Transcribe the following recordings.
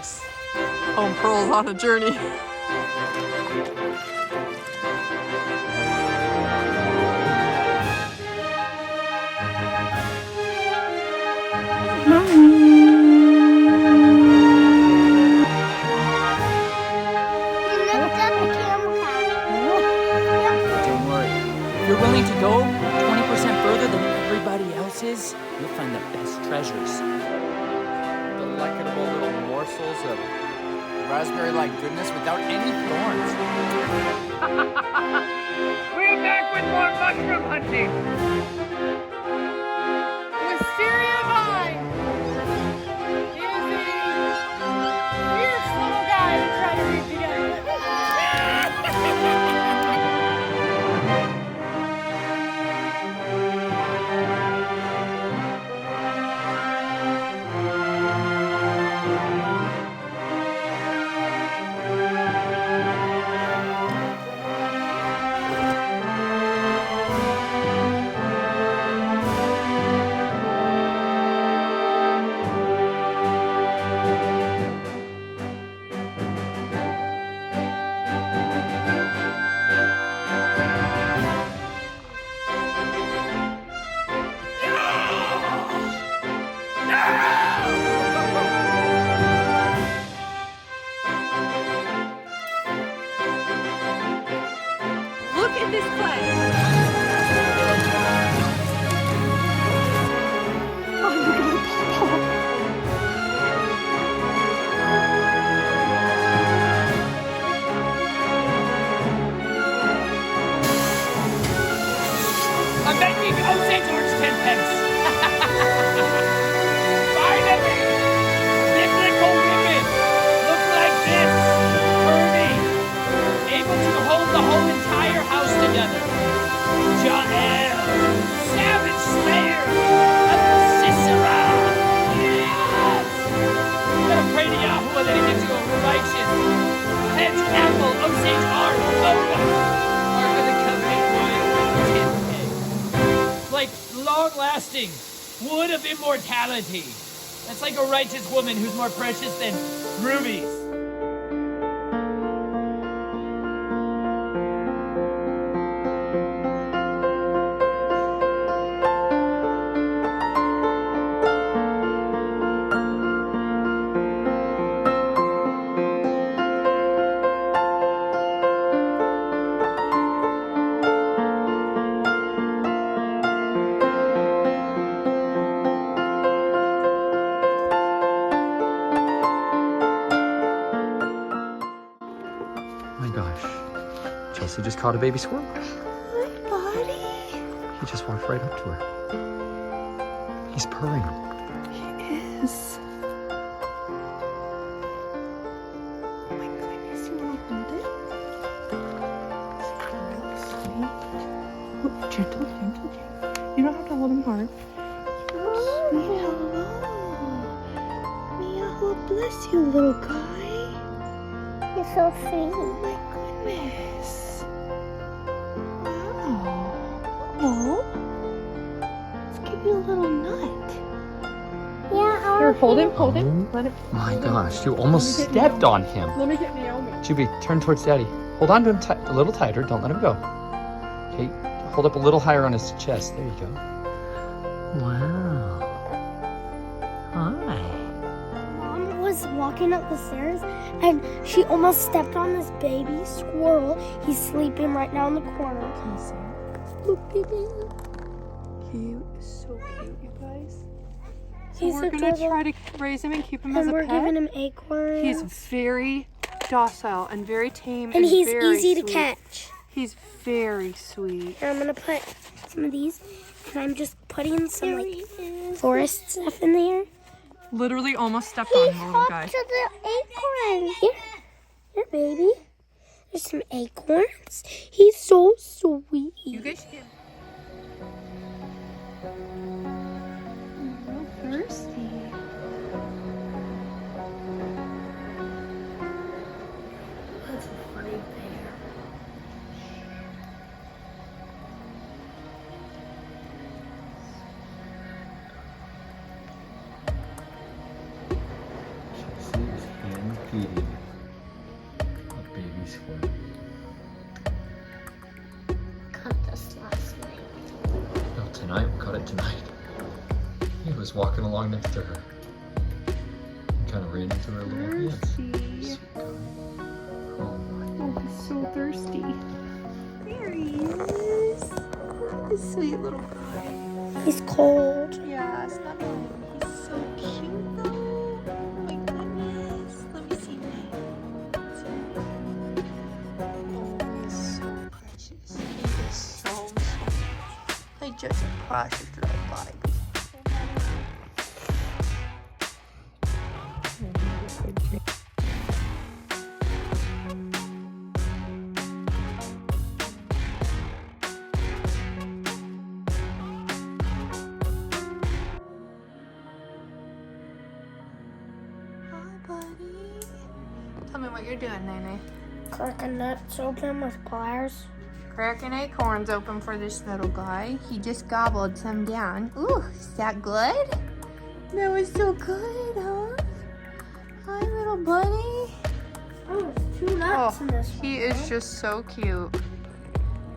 dogs. Home Pearl's on a journey. Don't worry. If you're willing to go 20% further than everybody else is, you'll find the best treasures. Delectable little morsels of raspberry-like goodness without any thorns. We're back with more mushroom hunting. Wisteria vine is a fierce little guy to try to read together. Look at this play. Oh, look at the pawpaw. I'm making St. George 10 pence. Finally! Biblical women look like this. Curvy. Able to hold the whole entire house together. Jael. Savage Slayer of Sisera. Yes! Gotta pray to Yahuwah that he gives you a righteous head's apple of St. Arboga. Ark of the Covenant wood. 10K. Like long-lasting wood of immortality. That's like a righteous woman who's more precious than rubies. Oh my gosh. Chelsea just caught a baby squirrel. Hi, buddy. He just walked right up to her. He's purring. He is. Oh my goodness, you want to hold it? It's really sweet. Oh, gentle, gentle, gentle. You don't have to hold him hard. Sweet, hello. Meow, bless you, little guy. You're so sweet. Oh my goodness. Wow. Oh. Let's give you a little nut. Yeah, Here, hold him, hold him. Oh Let him. my gosh, you almost stepped on him. Let me get Naomi. Juby, turn towards Daddy. Hold on to him a little tighter. Don't let him go. Okay, hold up a little higher on his chest. There you go. Wow. Hi. Mom was walking up the stairs and she almost stepped on this baby squirrel. He's sleeping right now in the corner. Can you see him? Look at him. Cute. So cute, you guys. So He's we're going to adorable. try to raise him and keep him as And a we're pet. giving him acorns. He's very docile and very tame and he's very easy to sweet. catch. He's very sweet. And I'm gonna put some of these, and I'm just putting some like forest stuff in there. Literally almost stepped on him, little guy. To the acorn. Here, baby. There's some acorns. He's so sweet. You guys should get... so thirsty. That's a funny bear. Chelsea's was walking along next to her. Kind of ran into her little hands. Thirsty. Oh my. Oh, he's so thirsty. There he is. This sweet little guy. He's cold. Yeah, snuggle. He's so cute though. Oh my goodness. Let me see him. Oh, he's so precious. He is so sweet. Like just a precious little baby. Tell me what you're doing, Nene. Cracking nuts open with pliers. Cracking acorns open for this little guy. He just gobbled some down. Ooh, is that good? That was so good, huh? Hi, little bunny. Oh, there's 2 nuts in this one. He is just so cute.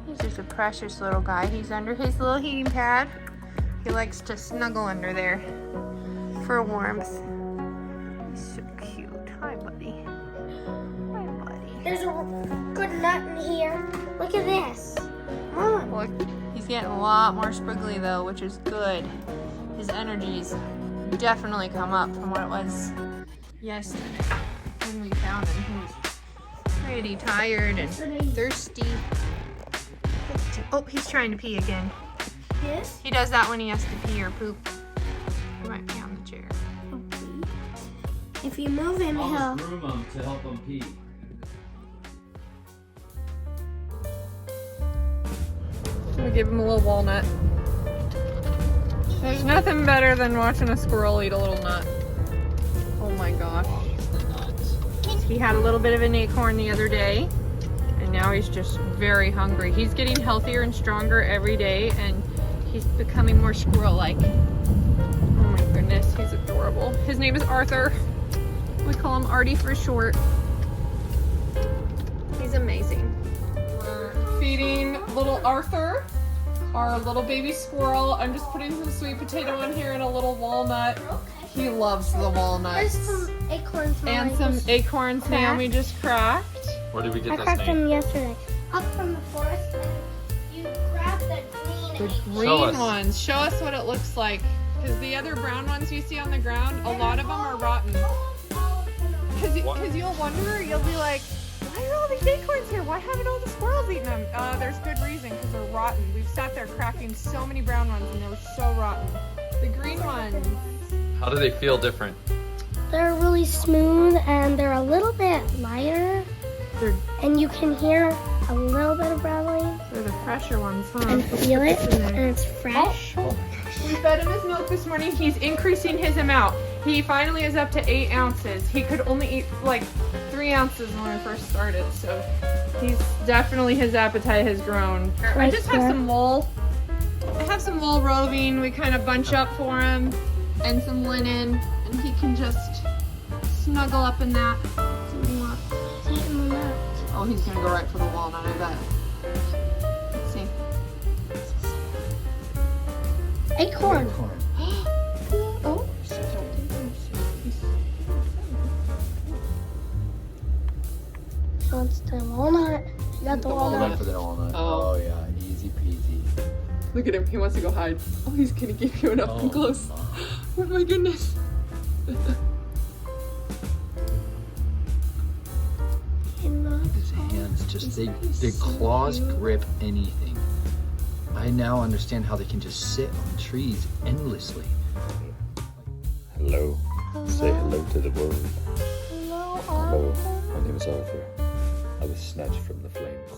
He's just a precious little guy. He's under his little heating pad. He likes to snuggle under there for warmth. He's so cute. Hi, buddy. Hi, buddy. There's a good nut in here. Look at this. Mom. Look, he's getting a lot more spriggly though, which is good. His energy's definitely come up from what it was yesterday when we found him. He was pretty tired and thirsty. Oh, he's trying to pee again. Yes. He does that when he has to pee or poop. He might be on the chair. If you move him, he'll. I'll groom him to help him pee. We give him a little walnut. There's nothing better than watching a squirrel eat a little nut. Oh my gosh. He had a little bit of an acorn the other day, and now he's just very hungry. He's getting healthier and stronger every day, and he's becoming more squirrel-like. Oh my goodness, he's adorable. His name is Arthur. We call him Artie for short. He's amazing. We're feeding little Arthur, our little baby squirrel. I'm just putting some sweet potato in here and a little walnut. He loves the There's walnuts. some acorns. And some acorns ham we just cracked. Where did we I get this cracked name? them yesterday. Up from the forest. You grab the green. The Show green us. ones. Show us what it looks like. Because the other brown ones you see on the ground, a lot of them are rotten. Because you'll wonder, you'll be like, why are all these acorns here? Why haven't all the squirrels eaten them? There's good reason, because they're rotten. We've sat there cracking so many brown ones and they were so rotten. The green ones. How do they feel different? They're really smooth and they're a little bit lighter. And you can hear a little bit of rattling They're the fresher ones, huh? and feel it, and it's fresh. We fed him his milk this morning. He's increasing his amount. He finally is up to 8 ounces. He could only eat like 3 ounces when we first started, so he's definitely, his appetite has grown. I just have some wool. I have some wool roving. We kind of bunch up for him, and some linen, and he can just snuggle up in that. Oh, he's gonna go right for the walnut, I bet. Let's see. Acorn. Oh. Wants the walnut. You got the walnut. for the walnut. Oh. Yeah, easy peasy. Look at him. He wants to go hide. Oh, he's gonna give you an up and close. Oh my goodness. His hands just, their claws grip anything. I now understand how they can just sit on trees endlessly. Hello. Say hello to the world. Hello, Hello. My name is Arthur. I was snatched from the flames.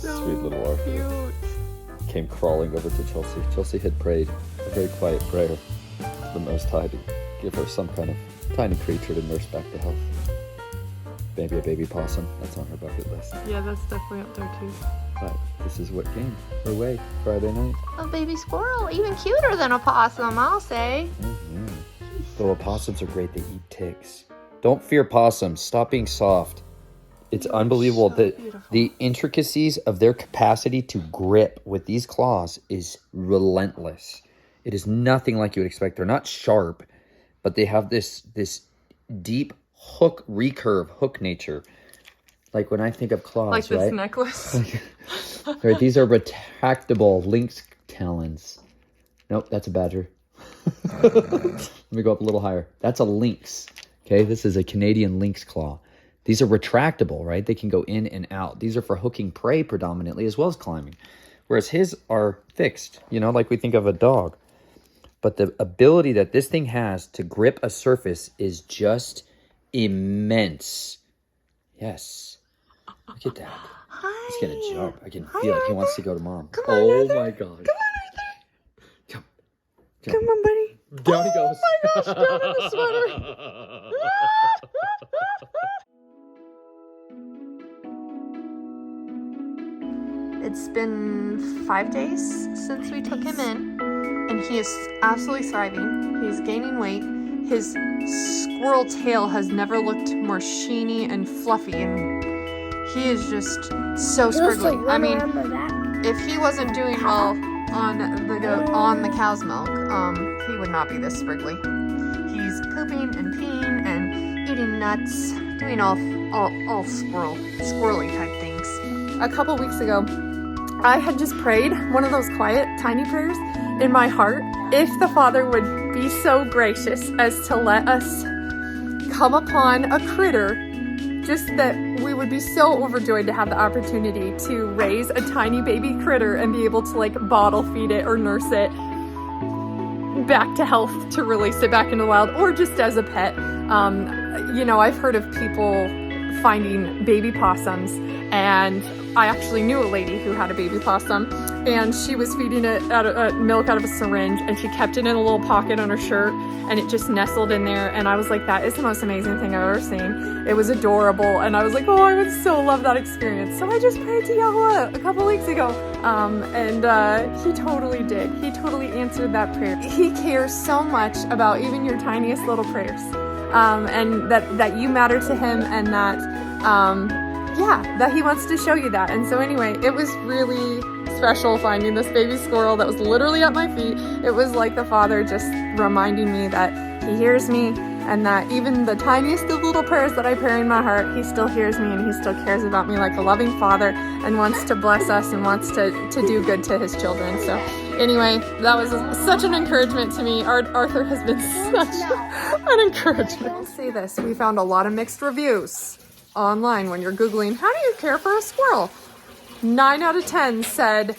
Sweet little Arthur. Cute. Came crawling over to Chelsea. Chelsea had prayed a very quiet prayer to the Most High to give her some kind of tiny creature to nurse back to health. Maybe a baby possum. That's on her bucket list. Yeah, that's definitely up there too. But this is what came her way Friday night. A baby squirrel, even cuter than a possum, I'll say. Mm-hmm. Though opossums are great, they eat ticks. Don't fear possums. Stop being soft. It's unbelievable. The intricacies of their capacity to grip with these claws is relentless. It is nothing like you would expect. They're not sharp, but they have this deep recurve hook nature. Like when I think of claws, Like this right? necklace. Right, these are retractable lynx talons. Nope, that's a badger. Let me go up a little higher. That's a lynx. Okay, this is a Canadian lynx claw. These are retractable, right? They can go in and out. These are for hooking prey predominantly as well as climbing. Whereas his are fixed, like we think of a dog. But the ability that this thing has to grip a surface is just immense. Yes. Look at that. He's going to jump. I can feel it. He wants to go to mom. Oh my God. Come on, buddy. Down he goes. Oh my gosh, down in the sweater. It's been 5 days since we took him in, and he is absolutely thriving. He's gaining weight. His squirrel tail has never looked more sheeny and fluffy, and he is just so spriggly. I mean, if he wasn't doing well on the cow's milk, he would not be this spriggly. He's pooping and peeing and eating nuts, doing all squirrely type things. A couple weeks ago, I had just prayed one of those quiet, tiny prayers in my heart. If the Father would be so gracious as to let us come upon a critter, just that we would be so overjoyed to have the opportunity to raise a tiny baby critter and be able to bottle feed it or nurse it back to health, to release it back into the wild, or just as a pet. I've heard of people finding baby possums, and I actually knew a lady who had a baby possum, and she was feeding it milk out of a syringe, and she kept it in a little pocket on her shirt, and it just nestled in there. And I was like, that is the most amazing thing I've ever seen. It was adorable, and I was like, oh, I would so love that experience. So I just prayed to Yahweh a couple weeks ago, and he totally did. He totally answered that prayer. He cares so much about even your tiniest little prayers, and that you matter to him, and that that he wants to show you that. And so anyway, it was really special finding this baby squirrel that was literally at my feet. It was like the Father just reminding me that he hears me, and that even the tiniest of little prayers that I pray in my heart, he still hears me, and he still cares about me like a loving Father, and wants to bless us and wants to do good to his children. So anyway, that was such an encouragement to me. Arthur has been such an encouragement. I'll say this, we found a lot of mixed reviews online when you're Googling, how do you care for a squirrel? 9 out of 10 said,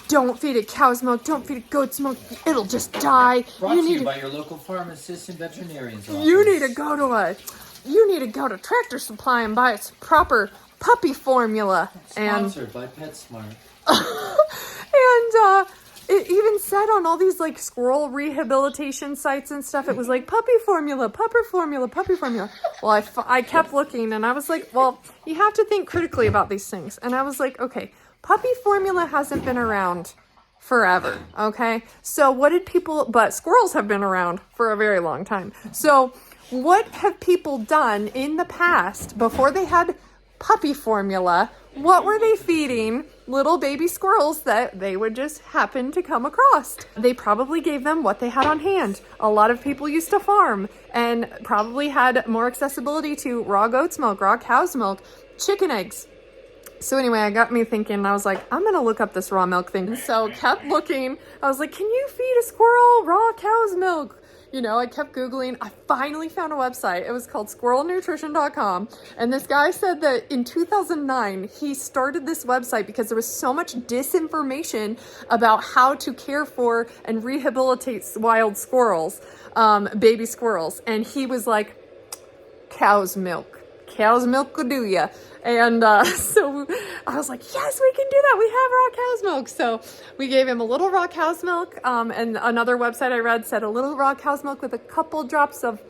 don't feed it cow's milk, don't feed it goat's milk, it'll just die. Brought to you by your local pharmacist and veterinarian's office. You need to go to Tractor Supply and buy its proper puppy formula. Sponsored by PetSmart. And it even said on all these squirrel rehabilitation sites and stuff, it was like puppy formula, puppy formula, puppy formula. Well, I kept looking, and I was like, well, you have to think critically about these things. And I was like, okay, puppy formula hasn't been around forever, okay? So but squirrels have been around for a very long time. So what have people done in the past before they had puppy formula? What were they feeding little baby squirrels that they would just happen to come across? They probably gave them what they had on hand. A lot of people used to farm and probably had more accessibility to raw goat's milk, raw cow's milk, chicken eggs. So anyway, I got me thinking, I was like, I'm going to look up this raw milk thing. So kept looking. I was like, can you feed a squirrel raw cow's milk? I kept Googling. I finally found a website. It was called squirrelnutrition.com. And this guy said that in 2009, he started this website because there was so much disinformation about how to care for and rehabilitate wild squirrels, baby squirrels. And he was like, cow's milk. Cow's milk will do ya. And so I was like, yes, we can do that. We have raw cow's milk. So we gave him a little raw cow's milk. And another website I read said a little raw cow's milk with a couple drops of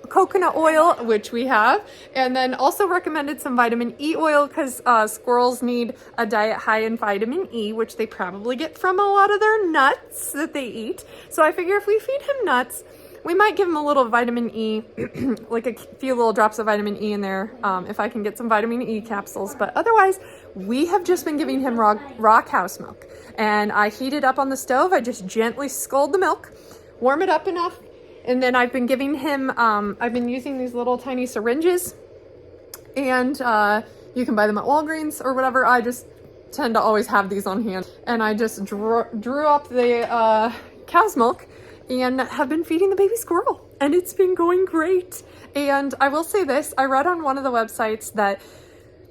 coconut oil, which we have. And then also recommended some vitamin E oil because squirrels need a diet high in vitamin E, which they probably get from a lot of their nuts that they eat. So I figure if we feed him nuts, We might give him a little vitamin E, like a few little drops of vitamin E in there, if I can get some vitamin E capsules. But otherwise, we have just been giving him raw cow's milk. And I heat it up on the stove. I just gently scald the milk, warm it up enough. And then I've been giving him, I've been using these little tiny syringes. And you can buy them at Walgreens or whatever. I just tend to always have these on hand. And I just drew up the cow's milk and have been feeding the baby squirrel, and it's been going great. And I will say this, I read on one of the websites that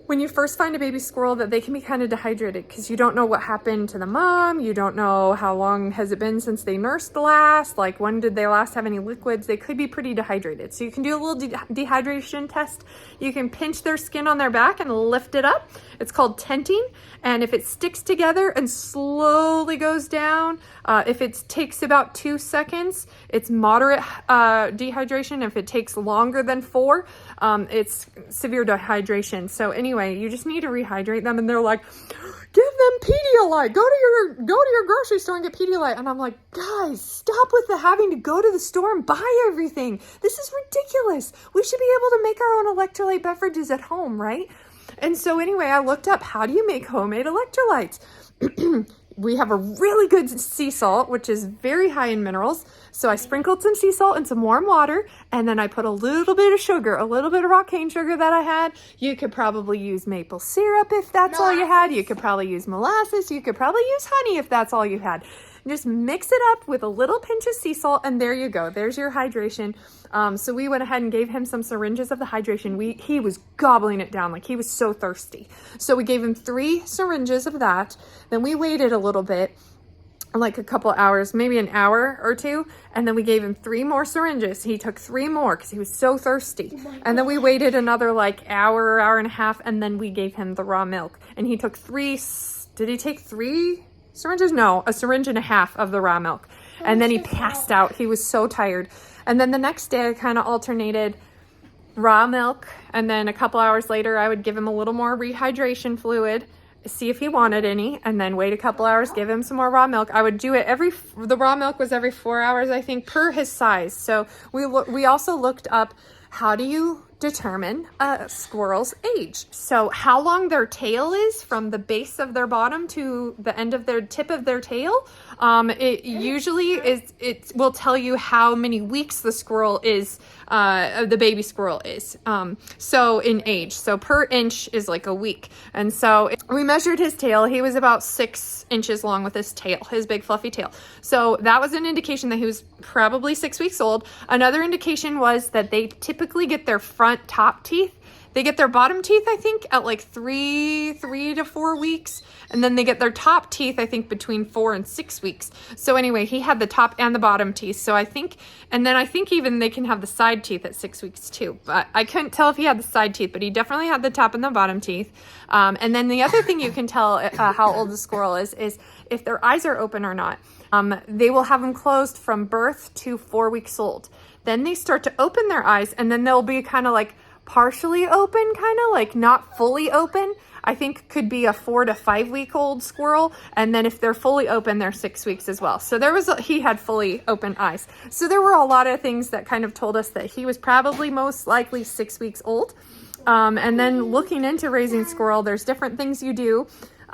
when you first find a baby squirrel that they can be kind of dehydrated because you don't know what happened to the mom. You don't know how long has it been since they nursed last, like when did they last have any liquids. They could be pretty dehydrated. So you can do a little dehydration test. You can pinch their skin on their back and lift it up. It's called tenting. And if it sticks together and slowly goes down, if it takes about 2 seconds, it's moderate dehydration. If it takes longer than 4, it's severe dehydration. So anyway, you just need to rehydrate them. And they're like, give them Pedialyte. Go to your grocery store and get Pedialyte. And I'm like, guys, stop with the having to go to the store and buy everything. This is ridiculous. We should be able to make our own electrolyte beverages at home, right? And so anyway, I looked up, how do you make homemade electrolytes? We have a really good sea salt, which is very high in minerals. So I sprinkled some sea salt in some warm water, and then I put a little bit of sugar, a little bit of rock cane sugar that I had. You could probably use maple syrup if that's all you had. You could probably use molasses. You could probably use honey if that's all you had. Just mix it up with a little pinch of sea salt, and there you go. There's your hydration. So we went ahead and gave him some syringes of the hydration. He was gobbling it down, like he was so thirsty. So we gave him 3 syringes of that. Then we waited a little bit, like a couple hours, maybe an hour or 2. And then we gave him 3 more syringes. He took 3 more because he was so thirsty. And then we waited another like hour and a half. And then we gave him the raw milk. And he took 3, did he take 3 syringes? No, a syringe and a half of the raw milk. And then he passed out. He was so tired. And then the next day I kind of alternated raw milk. And then a couple hours later, I would give him a little more rehydration fluid, see if he wanted any, and then wait a couple hours, give him some more raw milk. I would do it the raw milk was every 4 hours, I think, per his size. So we also looked up, how do you determine a squirrel's age? So how long their tail is from the base of their bottom to the end of their tip of their tail. It usually it will tell you how many weeks the squirrel is, the baby squirrel is. So in age, so per inch is like a week. And so we measured his tail. He was about 6 inches long with his tail, his big fluffy tail. So that was an indication that he was probably 6 weeks old. Another indication was that they typically get their front top teeth. They get their bottom teeth, I think, at like 3 to 4 weeks. And then they get their top teeth, I think, between 4 and 6 weeks. So anyway, he had the top and the bottom teeth. So I think even they can have the side teeth at 6 weeks too. But I couldn't tell if he had the side teeth, but he definitely had the top and the bottom teeth. And then the other thing you can tell how old the squirrel is if their eyes are open or not. They will have them closed from birth to 4 weeks old. Then they start to open their eyes, and then they'll be kind of like partially open, kind of like not fully open. I think could be a 4 to 5 week old squirrel. And then if they're fully open, they're 6 weeks as well. So he had fully open eyes. So there were a lot of things that kind of told us that he was probably most likely 6 weeks old. And then looking into raising squirrel, there's different things you do.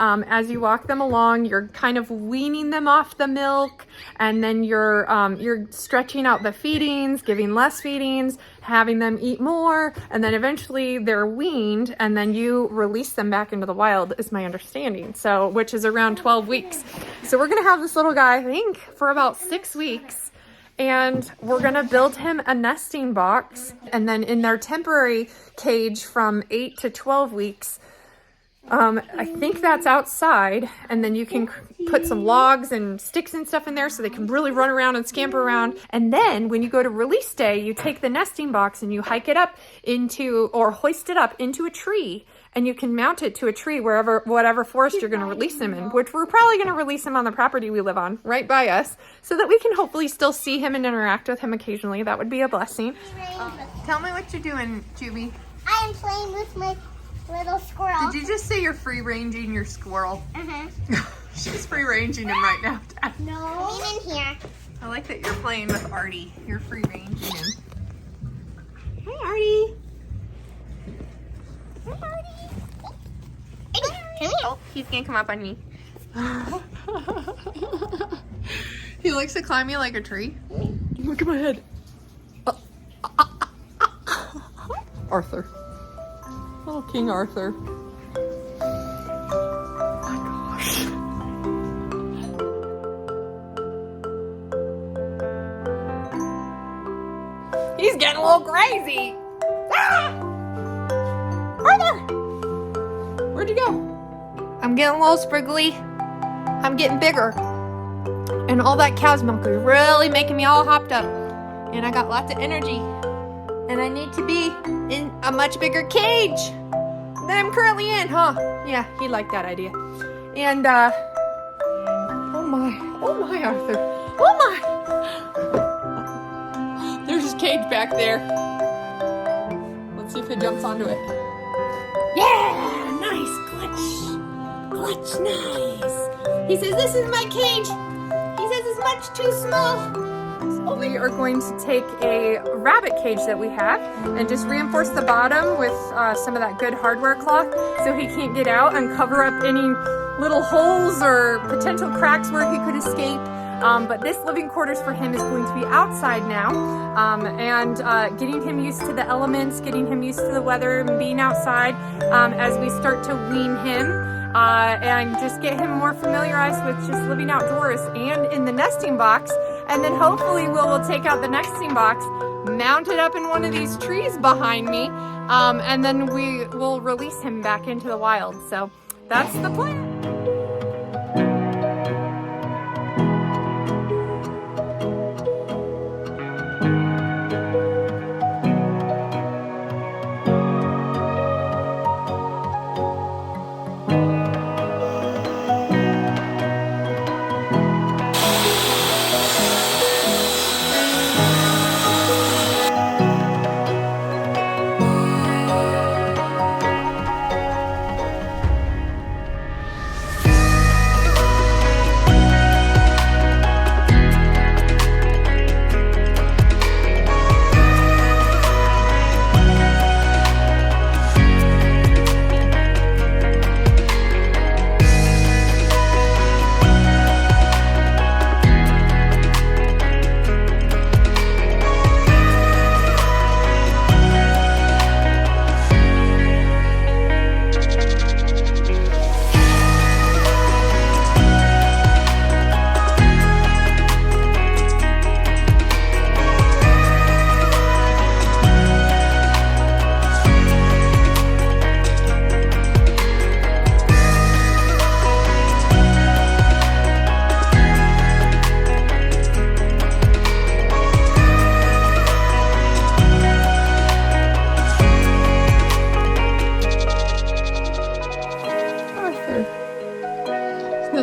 As you walk them along, you're kind of weaning them off the milk, and then you're stretching out the feedings, giving less feedings, having them eat more, and then eventually they're weaned, and then you release them back into the wild, is my understanding. So, which is around 12 weeks. So we're gonna have this little guy, I think, for about 6 weeks. And we're gonna build him a nesting box, and then in their temporary cage from 8 to 12 weeks, I think that's outside, and then you can put some logs and sticks and stuff in there so they can really run around and scamper around. And then when you go to release day, you take the nesting box and you hike it up or hoist it up into a tree, and you can mount it to a tree whatever forest you're going to release him in, which we're probably going to release him on the property we live on, right by us, so that we can hopefully still see him and interact with him occasionally. That would be a blessing. Tell me what you're doing, Juby. I am playing with my little squirrel. Did you just say you're free-ranging your squirrel? Uh-huh. She's free-ranging him right now, Dad. No. Come in here. I like that you're playing with Artie. You're free ranging him. Hi, Artie. Hi, Artie. Oh, he's gonna come up on me. He likes to climb me like a tree. Look at my head. Arthur. Oh, King Arthur. He's getting a little crazy. Ah! Arthur! Where'd you go? I'm getting a little spriggly. I'm getting bigger. And all that cow's milk is really making me all hopped up. And I got lots of energy. And I need to be in a much bigger cage than I'm currently in, huh? Yeah, he liked that idea. And, Oh my, Arthur. Oh my! There's his cage back there. Let's see if he jumps onto it. yeah, nice clutch. Clutch, nice. He says, this is my cage. He says it's much too small. We are going to take a rabbit cage that we have and just reinforce the bottom with some of that good hardware cloth so he can't get out, and cover up any little holes or potential cracks where he could escape. But this living quarters for him is going to be outside now, and getting him used to the elements, getting him used to the weather and being outside as we start to wean him. And just get him more familiarized with just living outdoors and in the nesting box. And then hopefully we'll take out the nesting box, mount it up in one of these trees behind me, and then we will release him back into the wild. So that's the plan.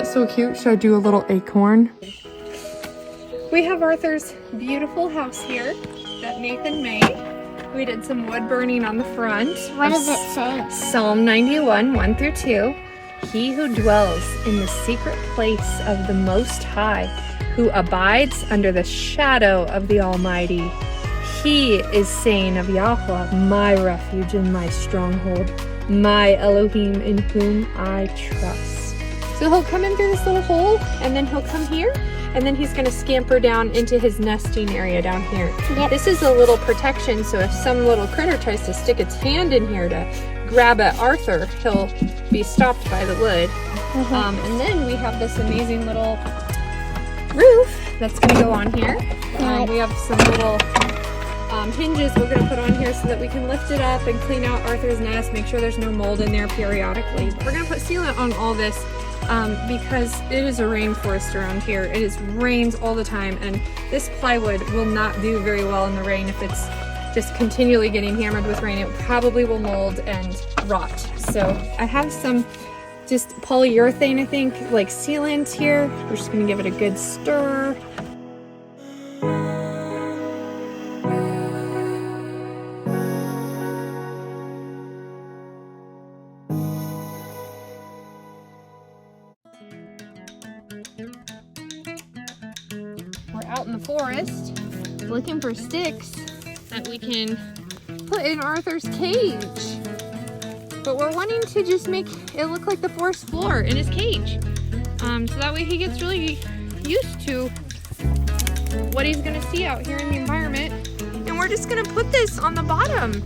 So cute. Should I do a little acorn? We have Arthur's beautiful house here that Nathan made. We did some wood burning on the front. What does it say? Psalm 91, 1 through 2. He who dwells in the secret place of the Most High, who abides under the shadow of the Almighty. He is saying of Yahweh, my refuge and my stronghold, my Elohim in whom I trust. So he'll come in through this little hole, and then he'll come here, and then he's going to scamper down into his nesting area down here. Yep. This is a little protection, so if some little critter tries to stick its hand in here to grab at Arthur, he'll be stopped by the wood. And then we have this amazing little roof that's going to go on here. We have some little hinges we're going to put on here so that we can lift it up and clean out Arthur's nest, make sure there's no mold in there periodically. We're going to put sealant on all this because it is a rainforest around here. It rains all the time, and this plywood will not do very well in the rain. If it's just continually getting hammered with rain, it probably will mold and rot. So I have some just polyurethane, I think, like sealant here. We're just going to give it a good stir. out in the forest looking for sticks that we can put in Arthur's cage. But we're wanting to just make it look like the forest floor in his cage. So that way he gets really used to what he's gonna see out here in the environment. And we're just gonna put this on the bottom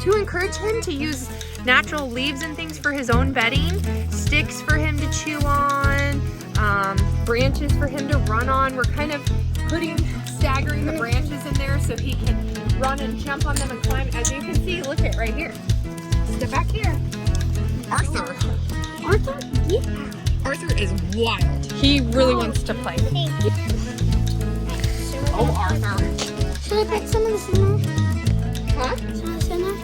to encourage him to use natural leaves and things for his own bedding, sticks for him to chew on, branches for him to run on. We're kind of staggering the branches in there so he can run and jump on them and climb. As you can see, look at right here. Step back here. Arthur. Arthur? Yeah. Arthur is wild. He really wants to play. Oh, Arthur. Should I put some of this in there? Huh? Some of this in there?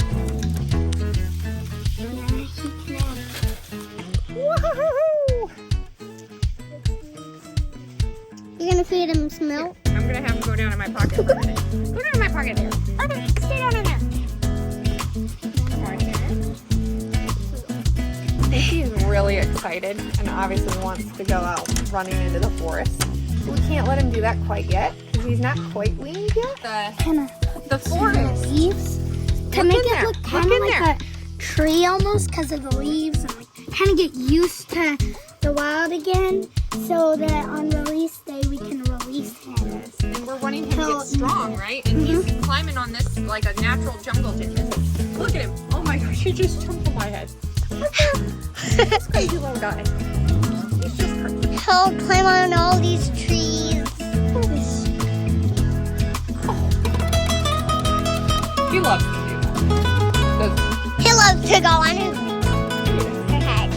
Yeah, he can have it. Woohoo! You're gonna feed him some milk? I'm gonna have him go down in my pocket for a minute. Go down in my pocket there. Arthur, stay down in there. Arthur. I think he's really excited and obviously wants to go out running into the forest. We can't let him do that quite yet because he's not quite weaned yet. The forest. Leaves to make it look kind of like a tree almost because of the leaves, and like kind of get used to the wild again, so that on release day we can release him. And we're wanting him to get strong, right? And he's climbing on this like a natural jungle gym. Look at him. Oh my gosh, he just jumped on my head. This crazy little guy. He's just crazy. He'll climb on all these trees. He loves to do that. He loves to go on his head.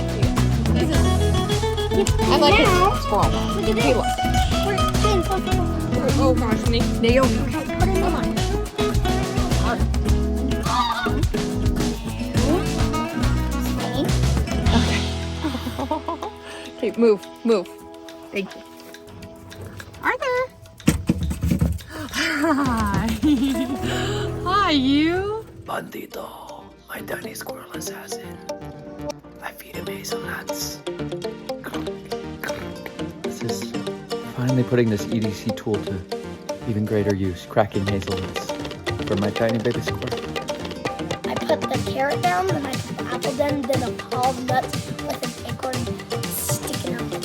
I like his squirrel. Look at He this. loves Oh gosh, Naomi. Okay, put him on. Okay, move. Thank you. Arthur. Hi. Hi, you. Bandito, my daddy squirrel is acid. I feed him hazelnuts. This is finally putting this EDC tool to even greater use, cracking hazelnuts for my tiny baby squirrel. I put the carrot down, then I put the apple down, then a pile of nuts with an acorn sticking out the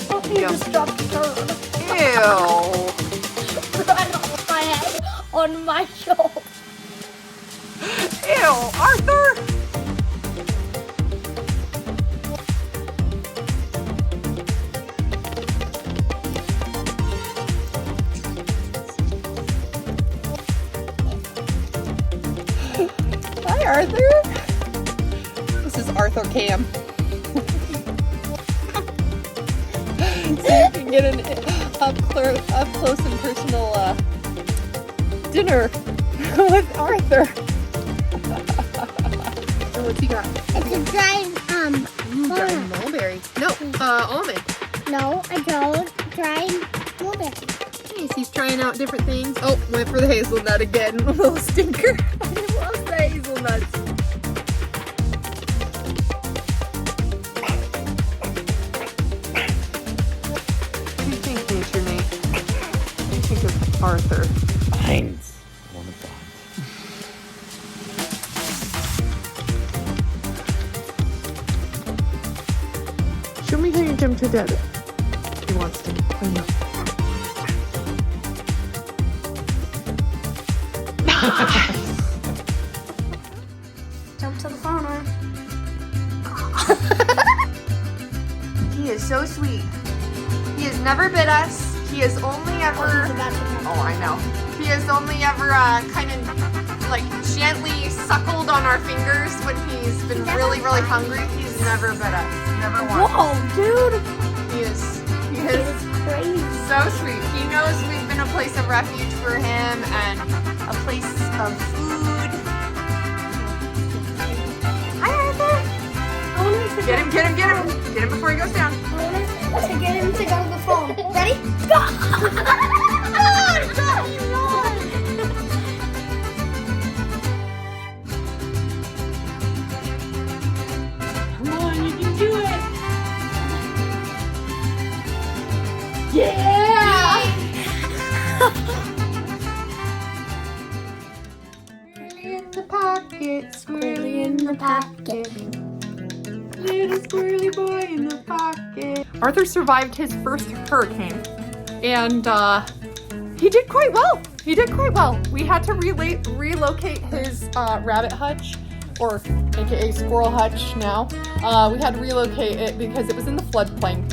top. You just dropped the Ew. right on my head, on my shoulder. Ew, Arthur. Hi, Arthur. This is Arthur Cam. So you can get an up close and personal dinner with Arthur. So what's he got? It's a dried, Dried mulberry. No, almond. no, a dried blueberry. Nice, he's trying out different things. Oh, went for the hazelnut again. A little stinker. He loves the hazelnuts. What do you think, Nature Nate? What do you think of Arthur? Heinz. One of that. Show me how you jump to death. He wants to. I know. Jump to the corner. He is so sweet. He has never bit us. He has only ever. Oh, I know. He has only ever kind of like gently suckled on our fingers when he's been really hungry. He's never bit us. Never once. Whoa, dude. He is It's crazy. so sweet. He knows we've been a place of refuge for him and a place of food. Hi, Arthur. I want him to Get him. Get him before he goes down. I want to get him to go to the phone. Ready? Go! Come on, you can do it. Yeah! In the pocket, squirrely in the pocket. Little squirrely boy in the pocket. Arthur survived his first hurricane, and he did quite well. He did quite well. We had to relocate his rabbit hutch, or aka squirrel hutch now. We had to relocate it because it was in the floodplain.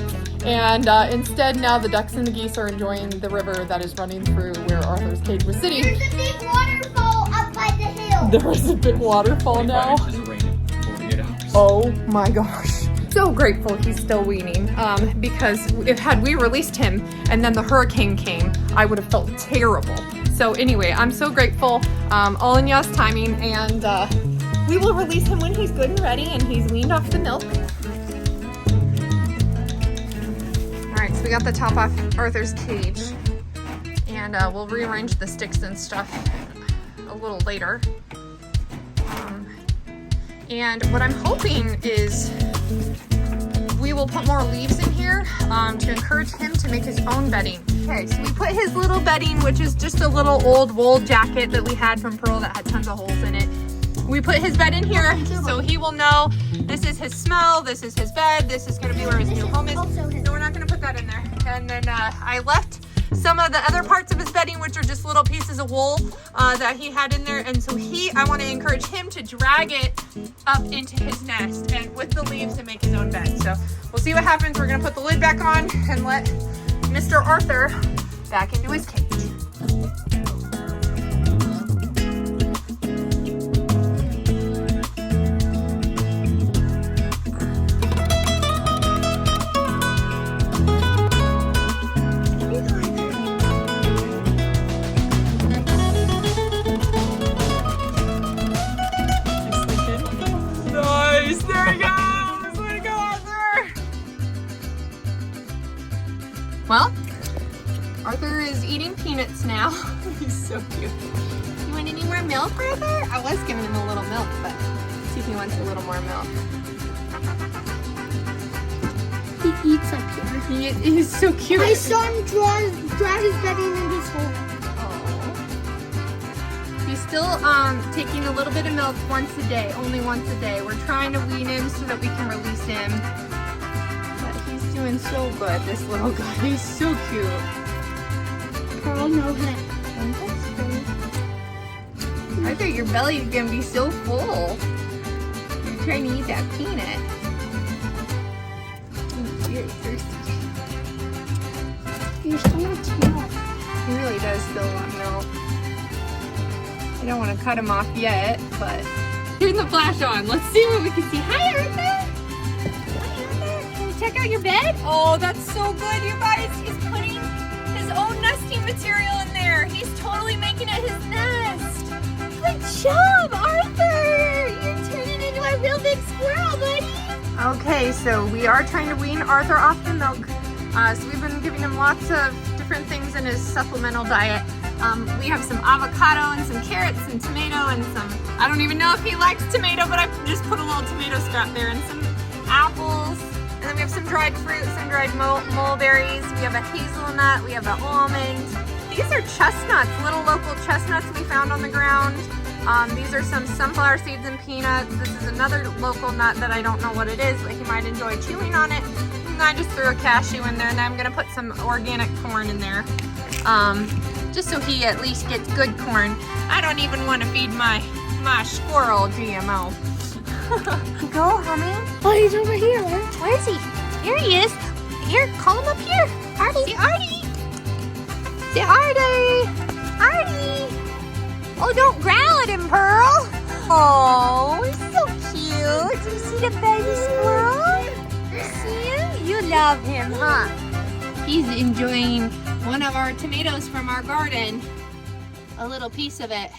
And instead now the ducks and the geese are enjoying the river that is running through where Arthur's cage was sitting. There's a big waterfall up by the hill. There is a big waterfall now. Oh my gosh. So grateful he's still weaning, because had we released him and then the hurricane came, I would have felt terrible. So anyway, I'm so grateful, all in Ya's timing, and we will release him when he's good and ready and he's weaned off the milk. All right, so we got the top off Arthur's cage, and we'll rearrange the sticks and stuff a little later. And what I'm hoping is we will put more leaves in here to encourage him to make his own bedding. Okay, so we put his little bedding, which is just a little old wool jacket that we had from Pearl that had tons of holes in it. We put his bed in here so he will know this is his smell, this is his bed, this is gonna be where his new home is. So we're not gonna put that in there. And then I left some of the other parts of his bedding, which are just little pieces of wool that he had in there. And so I want to encourage him to drag it up into his nest and with the leaves and make his own bed. So we'll see what happens. We're gonna put the lid back on and let Mr. Arthur back into his cage. Well, Arthur is eating peanuts now. He's so cute. You want any more milk, Arthur? I was giving him a little milk, but let's see if he wants a little more milk. He eats up here. He's so cute. I saw him draw his bedding in his hole. He's still taking a little bit of milk once a day, only once a day. We're trying to wean him so that we can release him. Doing so good, this little guy. He's so cute. Pearl, no him. I think your belly's gonna be so full. You're trying to eat that peanut. You're thirsty. You're so much milk. He really does still want milk. I don't want to cut him off yet, but turn the flash on. Let's see what we can see. Hi, Arthur. Check out your bed. Oh, that's so good, you guys. He's putting his own nesting material in there. He's totally making it his nest. Good job, Arthur. You're turning into a real big squirrel, buddy. Okay, so we are trying to wean Arthur off the milk. So we've been giving him lots of different things in his supplemental diet. We have some avocado and some carrots and tomato and some, I don't even know if he likes tomato, but I just put a little tomato scrap there, and some apples. And then we have some dried fruits and dried mulberries. We have a hazelnut. We have an almond. These are chestnuts, little local chestnuts we found on the ground. These are some sunflower seeds and peanuts. This is another local nut that I don't know what it is, but he might enjoy chewing on it. And I just threw a cashew in there, and I'm gonna put some organic corn in there, just so he at least gets good corn. I don't even want to feed my squirrel GMO. Go, honey. Oh, he's over here. Where is he? Here he is. Here, call him up here. Artie. See Artie. See Artie. Artie. Oh, don't growl at him, Pearl. Oh, he's so cute. Do you see the baby squirrel? You see him? You love him, huh? He's enjoying one of our tomatoes from our garden. A little piece of it.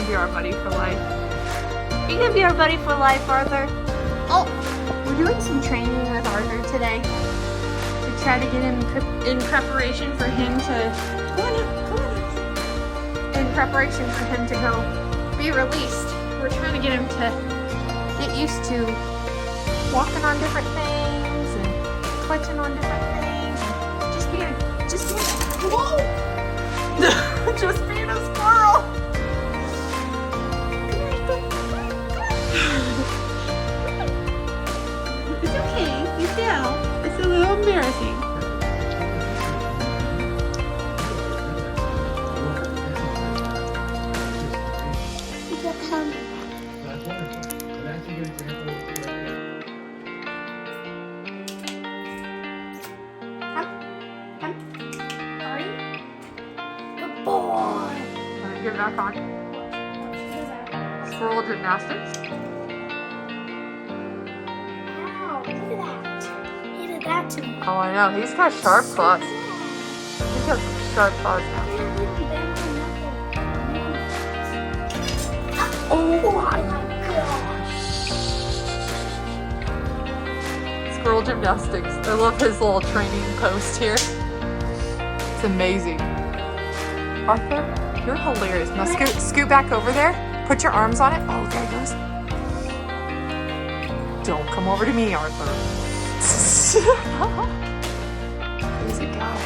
be our buddy for life. You can be our buddy for life, Arthur. Oh, we're doing some training with Arthur today to try to get him in preparation for him to go be released. We're trying to get him to get used to walking on different things and clutching on different things. Just being whoa! Just being a squirrel. It's okay. You fell. It's a little embarrassing. Get back on. Squirrel gymnastics. Wow, look at that. He did that to me. Oh, I know. He's got sharp claws. He's got some sharp claws now. Oh my gosh. Squirrel gymnastics. I love his little training post here. It's amazing. Arthur, you're hilarious. Now scoot back over there. Put your arms on it. Oh, there he goes. Don't come over to me, Arthur. Crazy guy.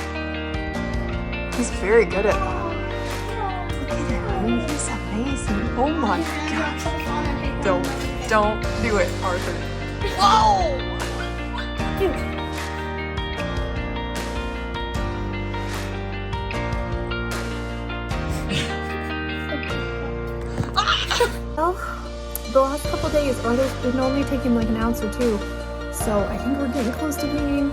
He's very good at that. Look at him. He's amazing. Oh my gosh. Don't do it, Arthur. Whoa! Well, the last couple days, Arthur's been only taking like an ounce or two, so I think we're getting close to weaning.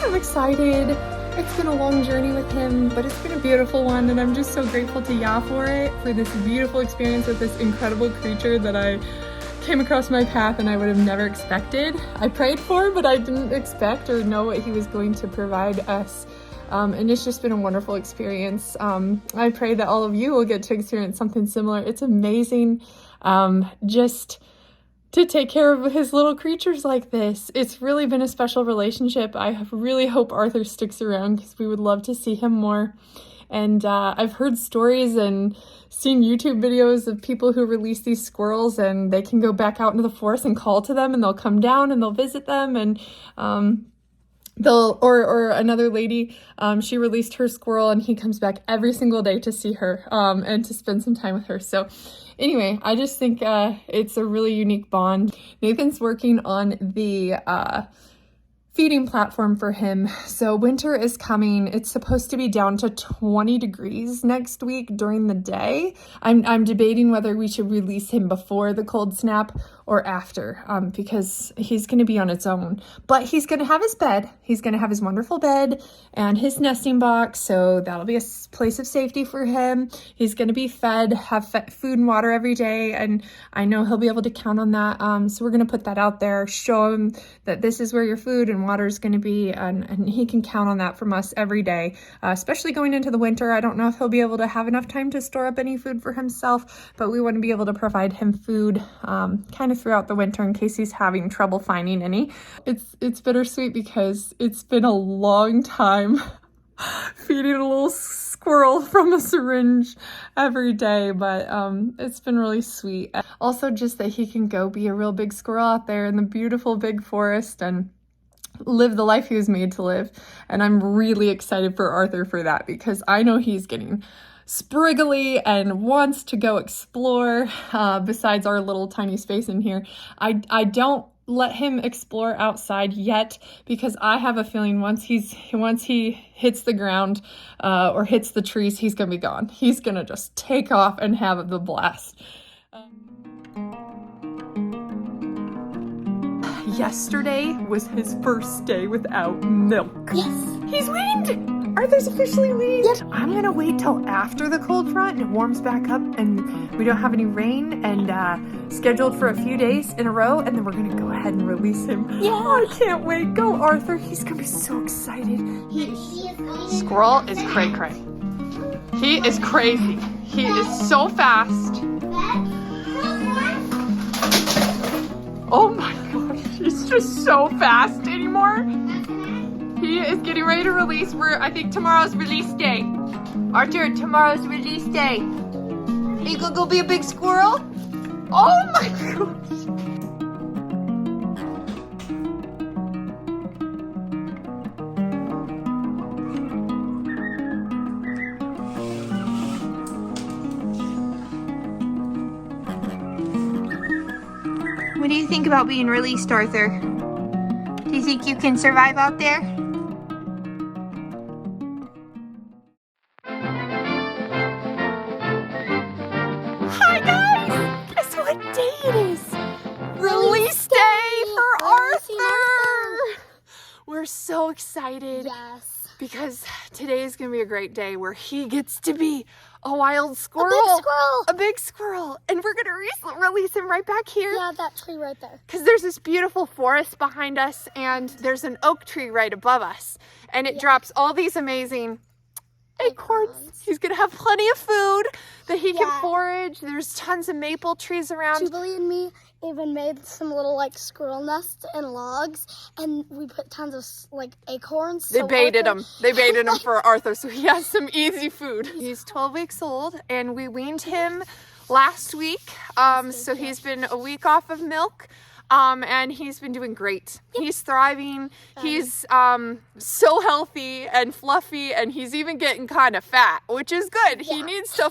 I'm excited. It's been a long journey with him, but it's been a beautiful one, and I'm just so grateful to Yah for it, for this beautiful experience with this incredible creature that I came across my path and I would have never expected. I prayed for, but I didn't expect or know what he was going to provide us. And it's just been a wonderful experience. I pray that all of you will get to experience something similar. It's amazing just to take care of his little creatures like this. It's really been a special relationship. I really hope Arthur sticks around because we would love to see him more. And I've heard stories and seen YouTube videos of people who release these squirrels, and they can go back out into the forest and call to them, and they'll come down and they'll visit them. And or another lady, she released her squirrel and he comes back every single day to see her and to spend some time with her. So anyway, I just think it's a really unique bond. Nathan's working on the feeding platform for him. So winter is coming. It's supposed to be down to 20 degrees next week during the day. I'm debating whether we should release him before the cold snap or after, because he's going to be on its own. But he's going to have his bed. He's going to have his wonderful bed and his nesting box, so that'll be a place of safety for him. He's going to be fed, have food and water every day, and I know he'll be able to count on that. So we're going to put that out there, show him that this is where your food and water is going to be, and he can count on that from us every day, especially going into the winter. I don't know if he'll be able to have enough time to store up any food for himself, but we want to be able to provide him food kind of throughout the winter in case he's having trouble finding any. It's bittersweet because it's been a long time feeding a little squirrel from a syringe every day, but it's been really sweet. Also, just that he can go be a real big squirrel out there in the beautiful big forest and live the life he was made to live. And I'm really excited for Arthur for that, because I know he's getting spriggly and wants to go explore besides our little tiny space in here. I don't let him explore outside yet, because I have a feeling once he hits the ground or hits the trees, he's gonna be gone. He's gonna just take off and have the blast. Yesterday was his first day without milk. Yes. He's weaned! Arthur's officially weaned! Yep. I'm gonna wait till after the cold front and it warms back up and we don't have any rain, and scheduled for a few days in a row, and then we're gonna go ahead and release him. Yeah. Oh, I can't wait. Go, Arthur. He's gonna be so excited. Squirrel is cray cray. He is crazy. He is so fast. just so fast anymore. He is getting ready to release. I think tomorrow's release day. Arthur, tomorrow's release day. Are you gonna go be a big squirrel? Oh my gosh. What do you think about being released, Arthur? Do you think you can survive out there? Hi guys! Guess what day it is? Release day for Arthur! We're so excited. Yes. Because today is gonna be a great day where he gets to be a wild squirrel. A big squirrel. A big squirrel. And we're gonna release him right back here. Yeah, that tree right there. Because there's this beautiful forest behind us and there's an oak tree right above us. And it drops all these amazing acorns. He's gonna have plenty of food that he can forage. There's tons of maple trees around. Jubilee and me even made some little like squirrel nests and logs, and we put tons of like acorns. They so baited Arthur- him. They baited him for Arthur, so he has some easy food. He's 12 weeks old, and we weaned him last week. So he's been a week off of milk, and he's been doing great. He's thriving. He's so healthy and fluffy, and he's even getting kind of fat, which is good. He needs to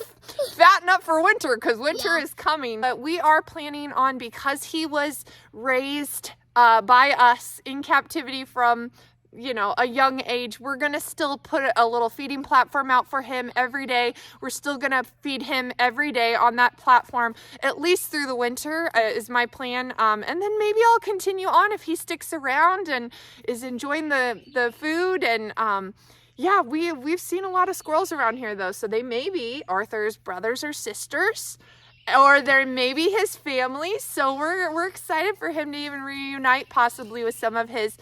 fatten up for winter because winter is coming. But we are planning on, because he was raised by us in captivity from a young age, we're gonna still put a little feeding platform out for him every day. We're still gonna feed him every day on that platform, at least through the winter, is my plan. And then maybe I'll continue on if he sticks around and is enjoying the food. And yeah, we've seen a lot of squirrels around here though, so they may be Arthur's brothers or sisters, or there may be his family. So we're excited for him to even reunite possibly with some of his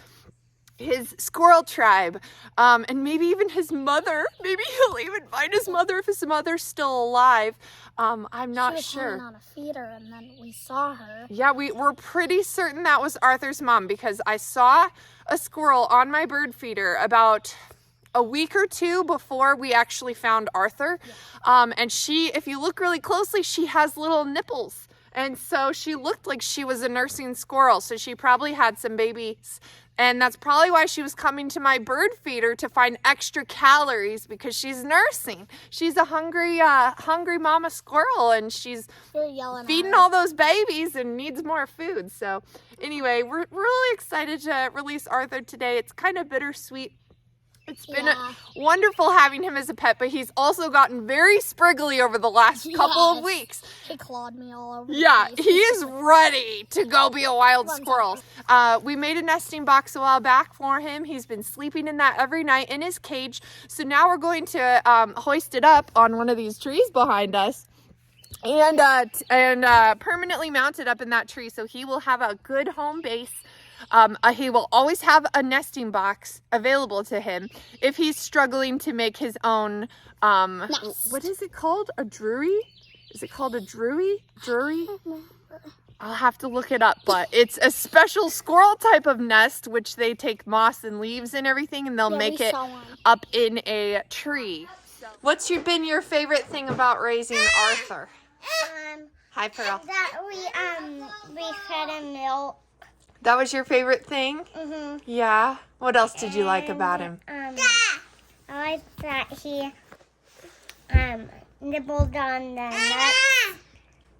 squirrel tribe, and maybe even his mother. Maybe he'll even find his mother if his mother's still alive. I'm not sure. On a feeder, and then we saw her. Yeah, we're pretty certain that was Arthur's mom, because I saw a squirrel on my bird feeder about a week or two before we actually found Arthur. And she, if you look really closely, she has little nipples. And so she looked like she was a nursing squirrel. So she probably had some babies. And that's probably why she was coming to my bird feeder to find extra calories, because she's nursing. She's a hungry mama squirrel, and she's feeding all those babies and needs more food. So anyway, we're really excited to release Arthur today. It's kind of bittersweet. It's been wonderful having him as a pet, but he's also gotten very spriggly over the last couple of weeks. He clawed me all over. Yeah, he is ready to go be a wild squirrel. We made a nesting box a while back for him. He's been sleeping in that every night in his cage. So now we're going to hoist it up on one of these trees behind us and permanently mount it up in that tree, so he will have a good home base. He will always have a nesting box available to him if he's struggling to make his own, what is it called? A drury? Is it called a drury? Drury? I'll have to look it up, but it's a special squirrel type of nest, which they take moss and leaves and everything, and they'll make it up in a tree. What's been your favorite thing about raising Arthur? Hi, Pearl. That we fed him milk. That was your favorite thing? Mm-hmm. Yeah. What else did you like about him? I like that he nibbled on the nuts,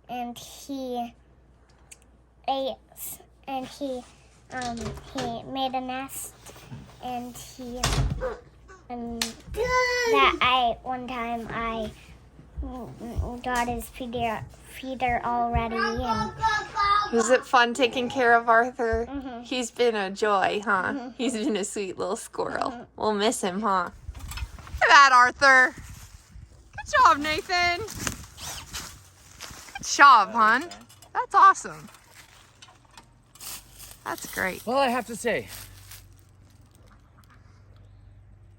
and he ate, and he made a nest, and one time I got his feeder all ready. And was it fun taking care of Arthur? Mm-hmm. He's been a joy, huh? Mm-hmm. He's been a sweet little squirrel. Mm-hmm. We'll miss him, huh? Look at that, Arthur. Good job, Nathan. Good job, hon. That's awesome. That's great. Well, I have to say,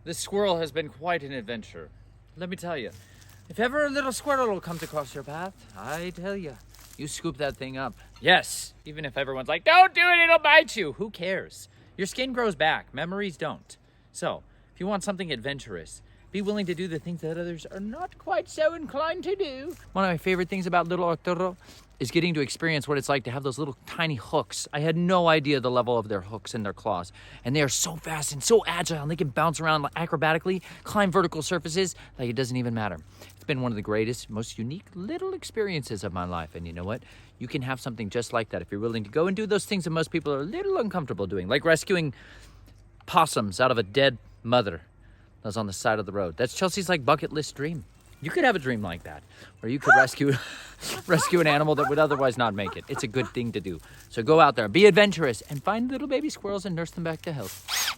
this squirrel has been quite an adventure. Let me tell you, if ever a little squirrel comes across your path, I tell you, You scoop that thing up. Yes, even if everyone's like, don't do it, it'll bite you. Who cares? Your skin grows back. Memories don't. So, if you want something adventurous, be willing to do the things that others are not quite so inclined to do. One of my favorite things about little Arturo is getting to experience what it's like to have those little tiny hooks. I had no idea the level of their hooks and their claws. And they are so fast and so agile, and they can bounce around acrobatically, climb vertical surfaces, like it doesn't even matter. It's been one of the greatest, most unique little experiences of my life. And you know what? You can have something just like that if you're willing to go and do those things that most people are a little uncomfortable doing, like rescuing possums out of a dead mother that was on the side of the road. That's Chelsea's like bucket list dream. You could have a dream like that, where you could rescue an animal that would otherwise not make it. It's a good thing to do. So go out there, be adventurous, and find little baby squirrels and nurse them back to health.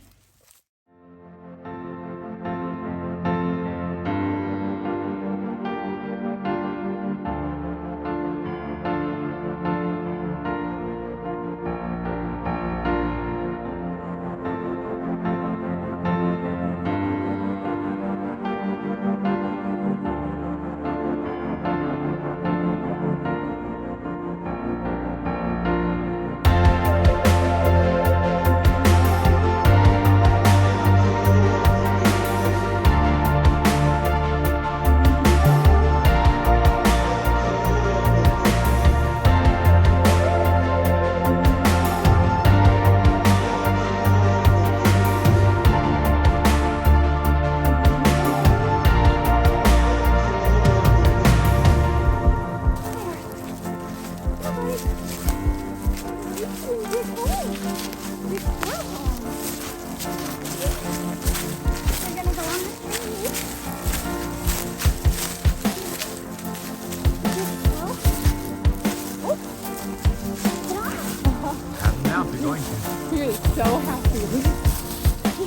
He is so happy.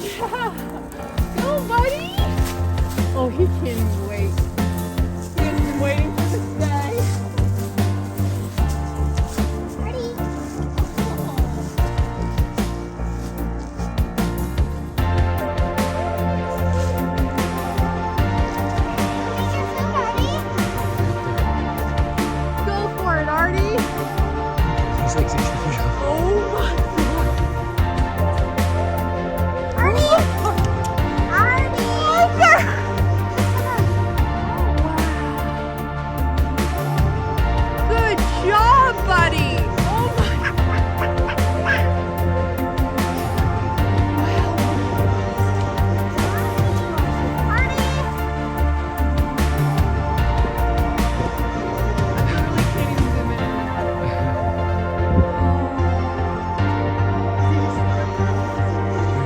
Yeah. Go, buddy. Oh, he can't even wait. He has been waiting for this day. Ready? Go for it, Artie. He's like 60 feet off. Oh my. Good job, buddy. Oh my.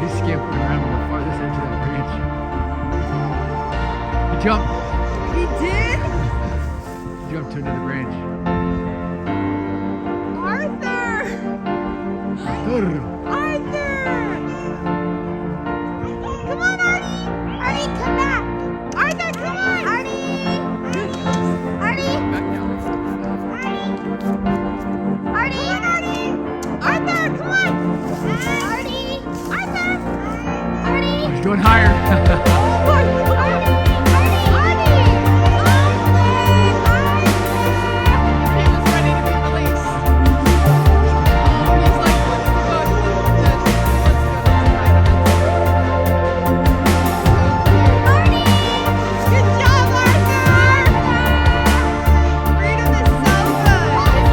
He scampered around on the farthest edge of that branch. He jumped. He did? He jumped to another branch. Arthur! Arthur! Come on, Artie! Artie, come back! Arthur, come on! Artie! Artie! Artie! Arthur, come on! Artie! Arthur! Artie! He's going higher. Oh my God! He was ready to be released. Oh, he's like, what's the boat? Good job, Arthur! Freedom is so good.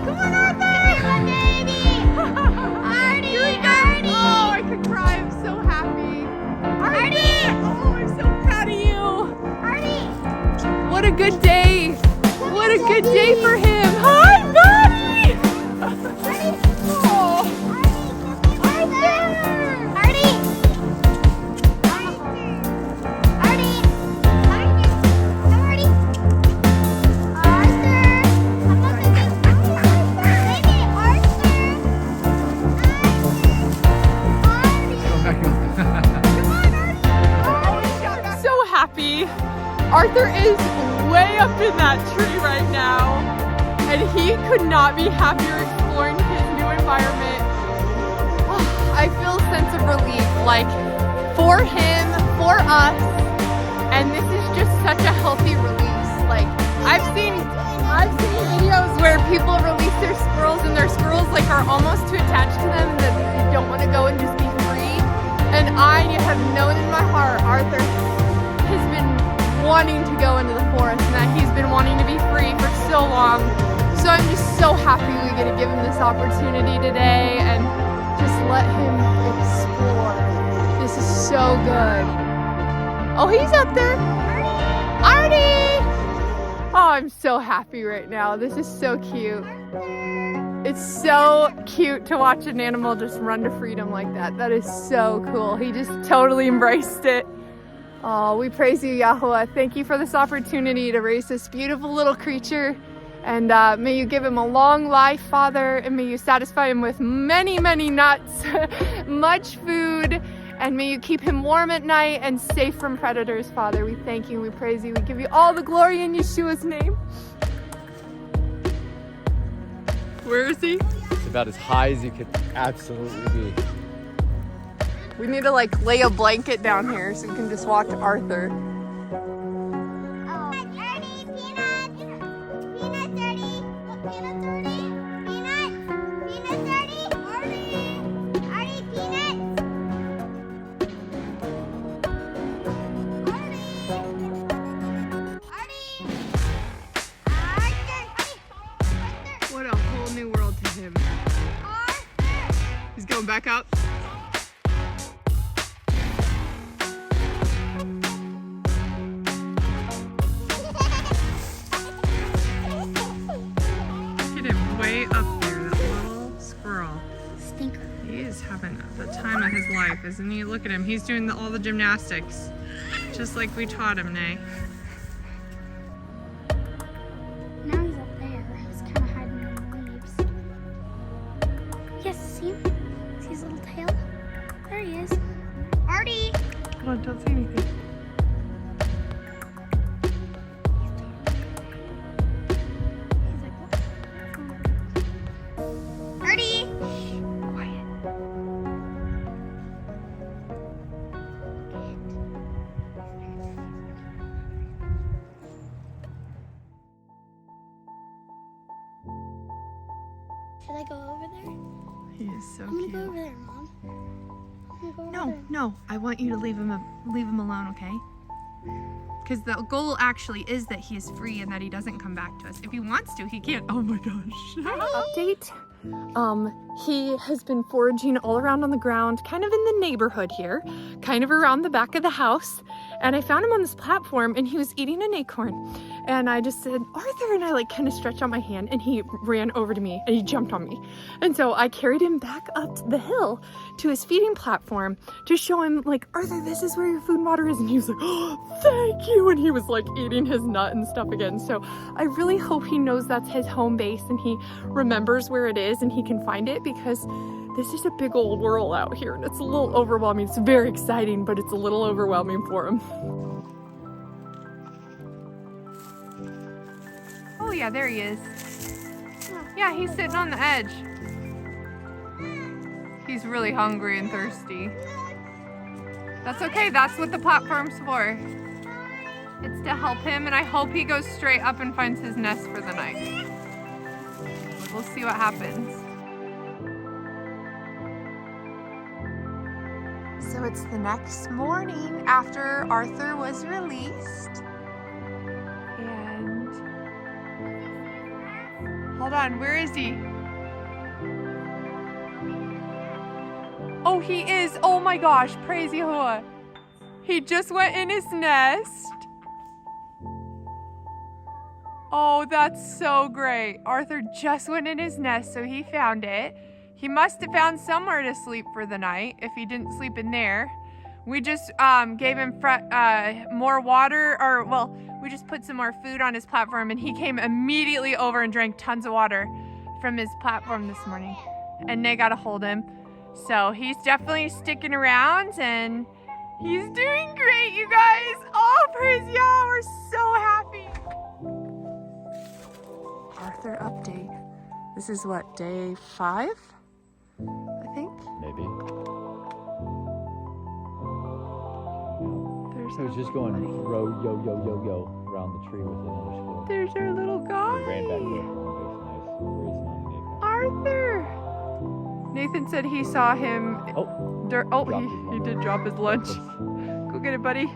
Come on, Arthur! Here he goes. Oh, I could cry. I'm so happy. Artie! Oh, I'm so proud of you. What a good day. What a good day for him. Hi, buddy! Oh, so happy. Arthur is way up in that tree right now, and he could not be happier exploring his new environment. I feel a sense of relief, like for him, for us, And this is just such a healthy release. Like, I've seen videos where people release their squirrels and their squirrels like are almost too attached to them and that they don't want to go and just be free. And I have known in my heart Arthur has been wanting to go into the forest and that he's been wanting to be free for so long. So I'm just so happy we get to give him this opportunity today and just let him explore. This is so good. Oh, he's up there. Artie! Oh, I'm so happy right now. This is so cute. It's so cute to watch an animal just run to freedom like that. That is so cool. He just totally embraced it. Oh, we praise you, Yahweh. Thank you for this opportunity to raise this beautiful little creature. And may you give him a long life, Father, and may you satisfy him with many, many nuts, much food, and may you keep him warm at night and safe from predators, Father. We thank you, we praise you, we give you all the glory in Yeshua's name. Where is he? It's about as high as you could absolutely be. We need to like lay a blanket down here so we can just watch Arthur. What a whole new world to him. He's going back up. Way up there, that little squirrel. Stinker. He is having the time of his life, isn't he? Look at him. He's doing all the gymnastics, just like we taught him, Nay. Now he's up there. He's kind of hiding in the leaves. Yes, see him? See his little tail? There he is. Artie! Come on, don't say anything. Artie! Quiet. Should I go over there? He is so I'm gonna cute. go over there, Mom. I'm gonna go over No, there. no. I want you to leave him alone, okay? Because the goal actually is that he is free and that he doesn't come back to us. If he wants to, he can't. Oh my gosh. Update. He has been foraging all around on the ground, kind of in the neighborhood here, kind of around the back of the house. And I found him on this platform and he was eating an acorn. And I just said, Arthur, and I like kind of stretched out my hand and he ran over to me and he jumped on me. And so I carried him back up the hill to his feeding platform to show him like, Arthur, this is where your food and water is. And he was like, oh, thank you. And he was like eating his nut and stuff again. So I really hope he knows that's his home base and he remembers where it is and he can find it, because this is a big old world out here and it's a little overwhelming. It's very exciting, but it's a little overwhelming for him. Oh yeah, there he is. Yeah, he's sitting on the edge. He's really hungry and thirsty. That's okay, that's what the platform's for. It's to help him, and I hope he goes straight up and finds his nest for the night. We'll see what happens. So it's the next morning after Arthur was released. And hold on, where is he? Oh, he is. Oh my gosh, praise Yahuwah. He just went in his nest. Oh, that's so great. Arthur just went in his nest, so he found it. He must have found somewhere to sleep for the night if he didn't sleep in there. We just gave him more water, or well, we just put some more food on his platform and he came immediately over and drank tons of water from his platform this morning. And they got to hold him. So he's definitely sticking around and he's doing great, you guys. Oh, praise Yah, we're so happy. Arthur update. This is what, day 5? I think. Maybe. There's He was just going row, yo, yo, yo, yo around the tree with another squirrel. There's our little He guy. ran back there for one base. Nice. Racing on the acorn. Arthur. Nathan said he saw him. Oh, He did drop his lunch. Go get it, buddy.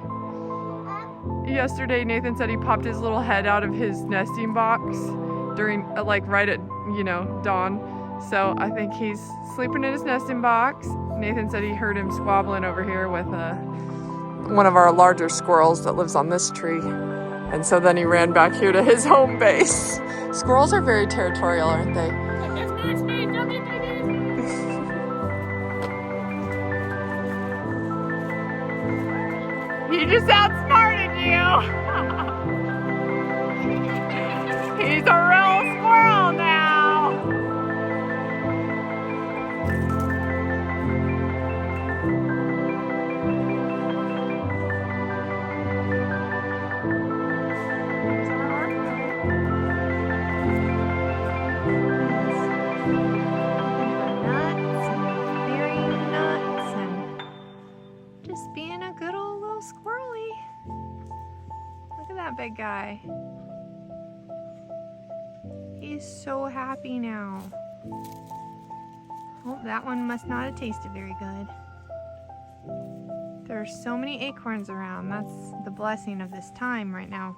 Yesterday, Nathan said he popped his little head out of his nesting box during, right at, dawn. So I think he's sleeping in his nesting box. Nathan said he heard him squabbling over here with one of our larger squirrels that lives on this tree. And so then he ran back here to his home base. Squirrels are very territorial, aren't they? He just outsmarted you! He's a real squirrel now! Just being a good old little squirrely. Look at that big guy. He's so happy now. Oh, that one must not have tasted very good. There are so many acorns around. That's the blessing of this time right now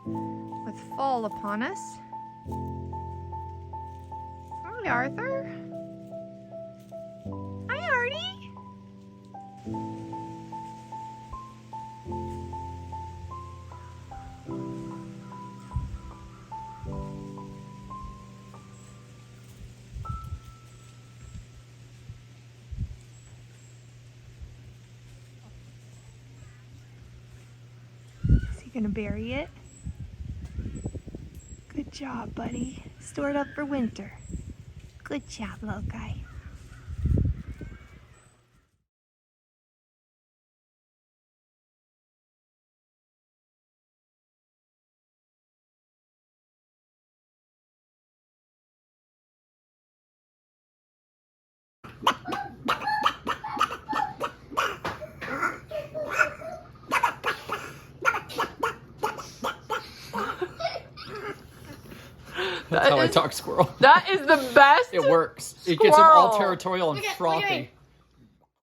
with fall upon us. Hi, Arthur. Hi, Artie. Is he gonna bury it? Good job, buddy. Store it up for winter. Good job, little guy. That's how I talk squirrel. That is the best. It works. It gets them all Squirrel. territorial and frothy.